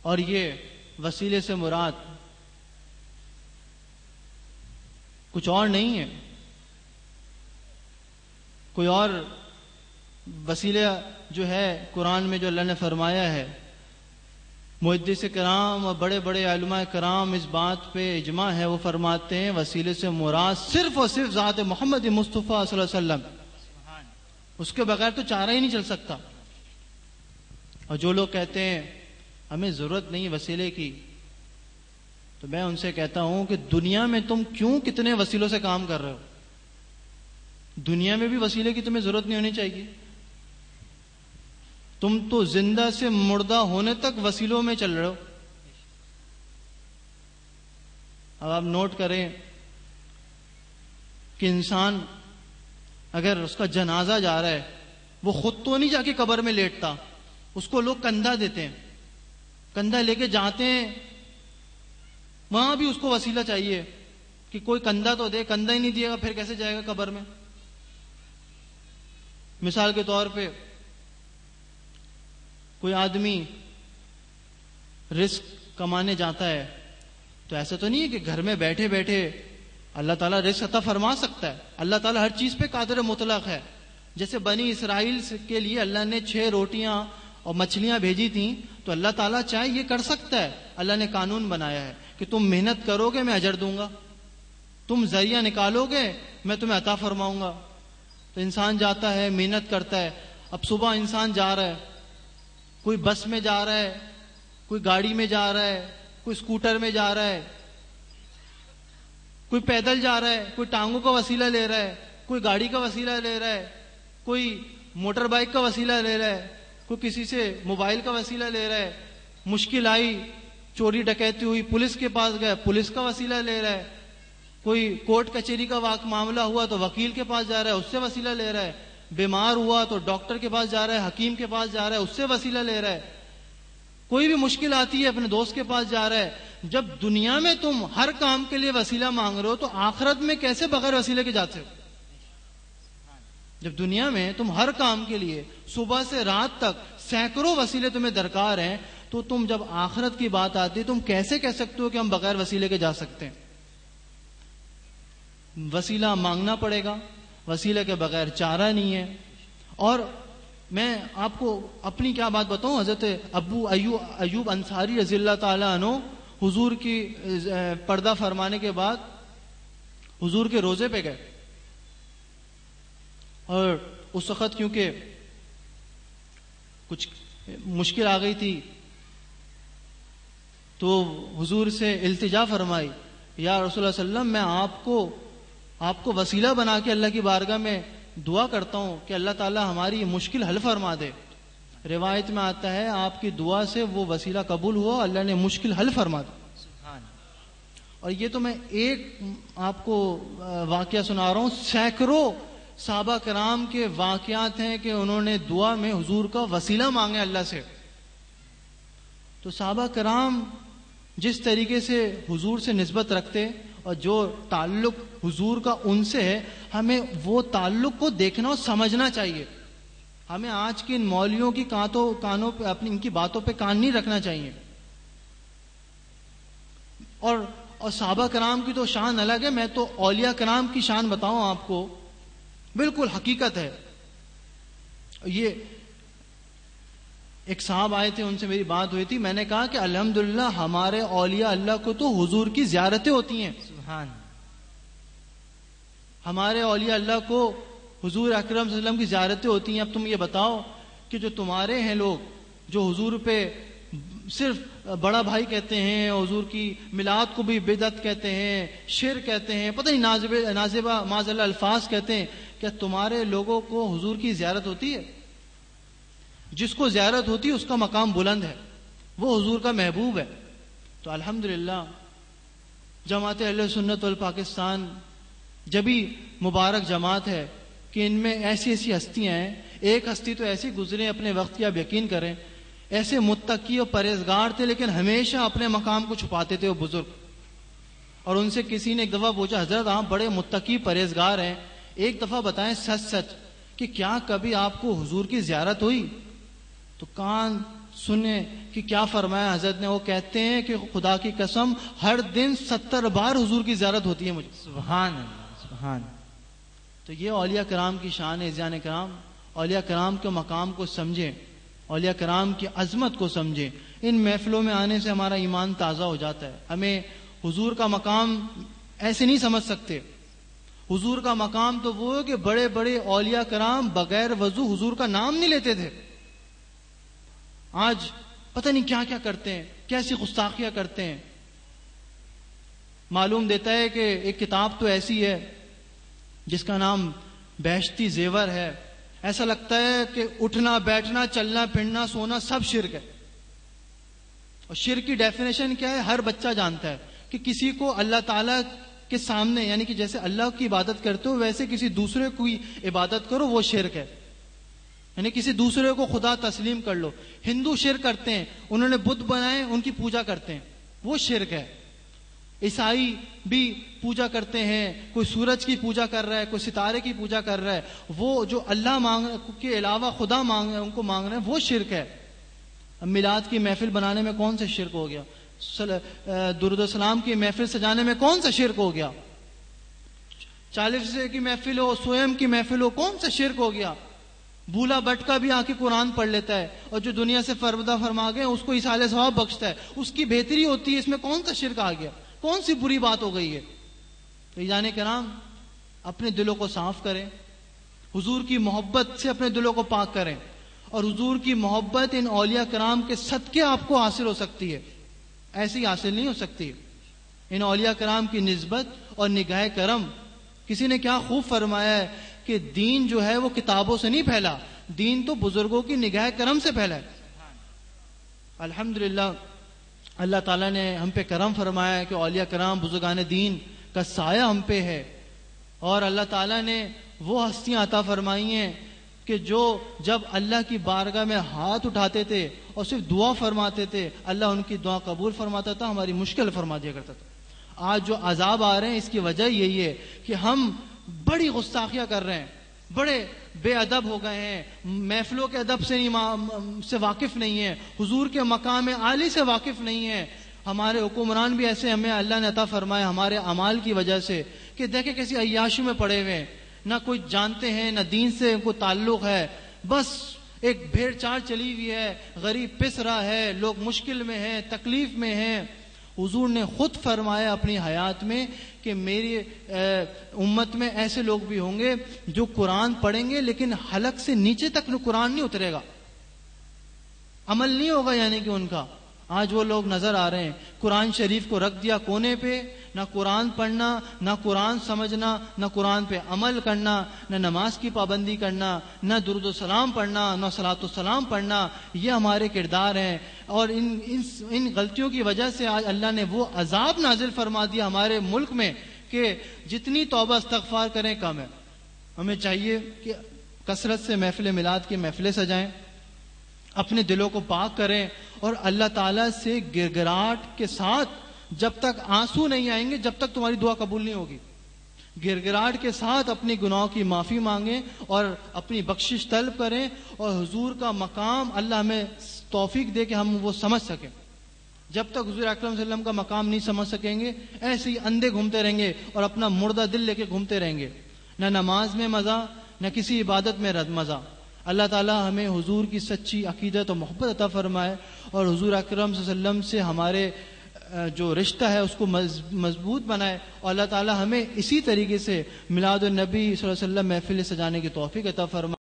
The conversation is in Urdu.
اور یہ وسیلے سے مراد کچھ اور نہیں ہے، کوئی اور وسیلہ جو ہے قرآن میں جو اللہ نے فرمایا ہے، محدث کرام اور بڑے بڑے علماء کرام اس بات پہ اجماع ہے، وہ فرماتے ہیں وسیلے سے مراد صرف اور صرف ذات محمد مصطفیٰ صلی اللہ علیہ وسلم، اس کے بغیر تو چارہ ہی نہیں چل سکتا۔ اور جو لوگ کہتے ہیں ہمیں ضرورت نہیں وسیلے کی، تو میں ان سے کہتا ہوں کہ دنیا میں تم کیوں کتنے وسیلوں سے کام کر رہے ہو؟ دنیا میں بھی وسیلے کی تمہیں ضرورت نہیں ہونی چاہیے۔ تم تو زندہ سے مردہ ہونے تک وسیلوں میں چل رہے ہو۔ اب آپ نوٹ کریں کہ انسان اگر اس کا جنازہ جا رہا ہے، وہ خود تو نہیں جا کے قبر میں لیٹتا، اس کو لوگ کندھا دیتے ہیں، کندھا لے کے جاتے ہیں، وہاں بھی اس کو وسیلہ چاہیے کہ کوئی کندھا تو دے، کندھا ہی نہیں دے گا پھر کیسے جائے گا قبر میں؟ مثال کے طور پہ کوئی آدمی رزق کمانے جاتا ہے تو ایسا تو نہیں ہے کہ گھر میں بیٹھے بیٹھے اللہ تعالیٰ رزق عطا فرما سکتا ہے۔ اللہ تعالیٰ ہر چیز پہ قادر مطلق ہے۔ جیسے بنی اسرائیل کے لیے اللہ نے 6 روٹیاں اور مچھلیاں بھیجی تھیں، تو اللہ تعالیٰ چاہے یہ کر سکتا ہے۔ اللہ نے قانون بنایا ہے کہ تم محنت کرو گے میں اجر دوں گا، تم ذریعہ نکالو گے میں تمہیں عطا فرماؤں گا۔ تو انسان جاتا ہے، محنت کرتا ہے۔ اب صبح انسان جا رہا ہے، کوئی بس میں جا رہا ہے، کوئی گاڑی میں جا رہا ہے، کوئی اسکوٹر میں جا رہا ہے، کوئی پیدل جا رہا ہے، کوئی ٹانگوں کا وسیلہ لے رہا ہے، کوئی گاڑی کا وسیلہ لے رہا ہے، کوئی موٹر بائک کا وسیلہ لے رہا ہے، کوئی کسی سے موبائل کا وسیلہ لے رہا ہے، مشکل آئی چوری ڈکیتی ہوئی پولیس کے پاس گئے پولیس کا وسیلہ لے رہا ہے، کوئی کورٹ کچہری کا معاملہ ہوا تو وکیل کے پاس جا رہا ہے اس سے وسیلہ لے رہا ہے، بیمار ہوا تو ڈاکٹر کے پاس جا رہا ہے، حکیم کے پاس جا رہا ہے اس سے وسیلہ لے رہا ہے، کوئی بھی مشکل آتی ہے اپنے دوست کے پاس جا رہا ہے۔ جب دنیا میں تم ہر کام کے لیے وسیلہ مانگ رہے ہو تو آخرت میں کیسے بغیر وسیلے کے جاتے ہو؟ جب دنیا میں تم ہر کام کے لیے صبح سے رات تک سینکڑوں وسیلے تمہیں درکار ہیں، تو تم جب آخرت کی بات آتی تم کیسے کہہ سکتے ہو کہ ہم بغیر وسیلے کے جا سکتے ہیں؟ وسیلہ مانگنا پڑے گا، وسیلے کے بغیر چارہ نہیں ہے۔ اور میں آپ کو اپنی کیا بات بتاؤں، حضرت ابو ایوب انصاری رضی اللہ تعالیٰ عنہ حضور کی پردہ فرمانے کے بعد حضور کے روزے پہ گئے، اور اس وقت کیونکہ کچھ مشکل آ گئی تھی تو حضور سے التجا فرمائی، یا رسول اللہ صلی اللہ علیہ وسلم میں آپ کو وسیلہ بنا کے اللہ کی بارگاہ میں دعا کرتا ہوں کہ اللہ تعالی ہماری مشکل حل فرما دے۔ روایت میں آتا ہے آپ کی دعا سے وہ وسیلہ قبول ہوا، اللہ نے مشکل حل فرما دیا۔ اور یہ تو میں ایک آپ کو واقعہ سنا رہا ہوں، سینکڑوں صحابہ کرام کے واقعات ہیں کہ انہوں نے دعا میں حضور کا وسیلہ مانگے اللہ سے۔ تو صحابہ کرام جس طریقے سے حضور سے نسبت رکھتے اور جو تعلق حضور کا ان سے ہے، ہمیں وہ تعلق کو دیکھنا اور سمجھنا چاہیے۔ ہمیں آج کے ان مولویوں کی کانوں پہ اپنی ان کی باتوں پہ کان نہیں رکھنا چاہیے۔ اور صحابہ کرام کی تو شان الگ ہے، میں تو اولیاء کرام کی شان بتاؤں آپ کو، بالکل حقیقت ہے۔ یہ ایک صاحب آئے تھے، ان سے میری بات ہوئی تھی، میں نے کہا کہ الحمدللہ ہمارے اولیاء اللہ کو تو حضور کی زیارتیں ہوتی ہیں، سبحان، ہمارے اولیاء اللہ کو حضور اکرم صلی اللہ علیہ وسلم کی زیارتیں ہوتی ہیں۔ اب تم یہ بتاؤ کہ جو تمہارے ہیں لوگ جو حضور پہ صرف بڑا بھائی کہتے ہیں، حضور کی میلاد کو بھی بدعت کہتے ہیں، شرک کہتے ہیں، پتہ نہیں نازبہ معاذ اللہ الفاظ کہتے ہیں، کیا تمہارے لوگوں کو حضور کی زیارت ہوتی ہے؟ جس کو زیارت ہوتی ہے اس کا مقام بلند ہے، وہ حضور کا محبوب ہے۔ تو الحمدللہ جماعت اہل سنت والپاکستان جبھی مبارک جماعت ہے کہ ان میں ایسی ایسی ہستیاں ہیں۔ ایک ہستی تو ایسی گزرے اپنے وقت کی، آپ یقین کریں، ایسے متقی اور پرہیزگار تھے لیکن ہمیشہ اپنے مقام کو چھپاتے تھے وہ بزرگ۔ اور ان سے کسی نے ایک دفعہ پوچھا، حضرت آپ بڑے متقی پرہیزگار ہیں، ایک دفعہ بتائیں سچ سچ کہ کیا کبھی آپ کو حضور کی زیارت ہوئی؟ تو کان سنیں کہ کیا فرمایا حضرت نے. وہ کہتے ہیں کہ خدا کی قسم ہر دن 70 بار حضور کی زیارت ہوتی ہے مجھے. سبحان اللہ سبحان. تو یہ اولیاء کرام کی شان ہے. عزیزان کرام، اولیاء کرام کے مقام کو سمجھیں، اولیاء کرام کی عظمت کو سمجھیں. ان محفلوں میں آنے سے ہمارا ایمان تازہ ہو جاتا ہے. ہمیں حضور کا مقام ایسے نہیں سمجھ سکتے. حضور کا مقام تو وہ ہے کہ بڑے بڑے اولیاء کرام بغیر وضو حضور کا نام نہیں لیتے تھے. آج پتہ نہیں کیا کیا کرتے ہیں، کیسی گستاخیاں کرتے ہیں. معلوم دیتا ہے کہ ایک کتاب تو ایسی ہے جس کا نام بہشتی زیور ہے. ایسا لگتا ہے کہ اٹھنا بیٹھنا چلنا پھرنا سونا سب شرک ہے. اور شرک کی ڈیفینیشن کیا ہے؟ ہر بچہ جانتا ہے کہ کسی کو اللہ تعالیٰ کے سامنے، یعنی کہ جیسے اللہ کی عبادت کرتے ہو ویسے کسی دوسرے کی عبادت کرو، وہ شرک ہے. یعنی کسی دوسرے کو خدا تسلیم کر لو. ہندو شرک کرتے ہیں، انہوں نے بت بنائے ان کی پوجا کرتے ہیں، وہ شرک ہے. عیسائی بھی پوجا کرتے ہیں، کوئی سورج کی پوجا کر رہا ہے، کوئی ستارے کی پوجا کر رہا ہے. وہ جو اللہ کے علاوہ خدا مانگ رہے ہیں، ان کو مانگ رہے ہیں، وہ شرک ہے. اب میلاد کی محفل بنانے میں کون سا شرک ہو گیا؟ درود و سلام کی محفل سجانے میں کون سا شرک ہو گیا؟ 40 کی محفل ہو، سویم کی محفل ہو، کون سا شرک ہو گیا؟ بھولا بٹکا بھی آ کے قرآن پڑھ لیتا ہے اور جو دنیا سے فرمودہ فرما گئے اس کو اصالہ ثواب بخشتا ہے، اس کی بہتری ہوتی ہے. اس میں کون سا شرک آ گیا؟ کون سی بری بات ہو گئی ہے؟ تو عزیزان کرام، اپنے دلوں کو صاف کریں، حضور کی محبت سے اپنے دلوں کو پاک کریں. اور حضور کی محبت ان اولیاء کرام کے صدقے آپ کو حاصل ہو سکتی ہے، ایسی حاصل نہیں ہو سکتی. ان اولیاء کرام کی نسبت اور نگاہ کرم. کسی نے کیا خوب فرمایا ہے کہ دین جو ہے وہ کتابوں سے نہیں پھیلا، دین تو بزرگوں کی نگاہ کرم سے پھیلا ہے. الحمدللہ اللہ تعالیٰ نے ہم پہ کرم فرمایا ہے کہ اولیاء کرام بزرگان دین کا سایہ ہم پہ ہے. اور اللہ تعالیٰ نے وہ ہستیاں عطا فرمائی ہیں کہ جو جب اللہ کی بارگاہ میں ہاتھ اٹھاتے تھے اور صرف دعا فرماتے تھے، اللہ ان کی دعا قبول فرماتا تھا، ہماری مشکل فرما دیا کرتا تھا. آج جو عذاب آ رہے ہیں اس کی وجہ یہی ہے کہ ہم بڑی گستاخیاں کر رہے ہیں، بڑے بے ادب ہو گئے ہیں، محفلوں کے ادب سے واقف نہیں ہیں، حضور کے مقام عالی سے واقف نہیں ہیں. ہمارے حکمران بھی ایسے ہمیں اللہ نے عطا فرمایا ہمارے اعمال کی وجہ سے کہ دیکھیں کیسی عیاشی میں پڑے ہوئے ہیں، نہ کوئی جانتے ہیں نہ دین سے ان کو تعلق ہے، بس ایک بھیڑ چال چلی ہوئی ہے، غریب پس رہا ہے، لوگ مشکل میں ہیں، تکلیف میں ہیں. حضور نے خود فرمایا اپنی حیات میں کہ میری امت میں ایسے لوگ بھی ہوں گے جو قرآن پڑھیں گے لیکن حلق سے نیچے تک قرآن نہیں اترے گا، عمل نہیں ہوگا. یعنی کہ ان کا آج وہ لوگ نظر آ رہے ہیں، قرآن شریف کو رکھ دیا کونے پہ، نہ قرآن پڑھنا، نہ قرآن سمجھنا، نہ قرآن پہ عمل کرنا، نہ نماز کی پابندی کرنا، نہ درود و سلام پڑھنا، نہ صلاۃ و سلام پڑھنا. یہ ہمارے کردار ہیں. اور ان غلطیوں کی وجہ سے آج اللہ نے وہ عذاب نازل فرما دیا ہمارے ملک میں کہ جتنی توبہ استغفار کریں کم ہے. ہمیں چاہیے کہ کثرت سے محفل میلاد کی محفلیں سجائیں، اپنے دلوں کو پاک کریں اور اللہ تعالیٰ سے گڑگڑاہٹ کے ساتھ، جب تک آنسو نہیں آئیں گے جب تک تمہاری دعا قبول نہیں ہوگی، گڑگڑاہٹ کے ساتھ اپنی گناہوں کی معافی مانگیں اور اپنی بخشش طلب کریں. اور حضور کا مقام اللہ ہمیں توفیق دے کہ ہم وہ سمجھ سکیں. جب تک حضور اکرم صلی اللہ علیہ وسلم کا مقام نہیں سمجھ سکیں گے ایسے ہی اندھے گھومتے رہیں گے اور اپنا مردہ دل لے کے گھومتے رہیں گے. نہ نماز میں مزہ، نہ کسی عبادت میں مزہ. اللہ تعالیٰ ہمیں حضور کی سچی عقیدت اور محبت عطا فرمائے اور حضور اکرم صلی اللہ علیہ وسلم سے ہمارے جو رشتہ ہے اس کو مضبوط بنائے. اور اللہ تعالیٰ ہمیں اسی طریقے سے میلاد النبی صلی اللہ علیہ وسلم محفل سجانے کی توفیق عطا فرمائے.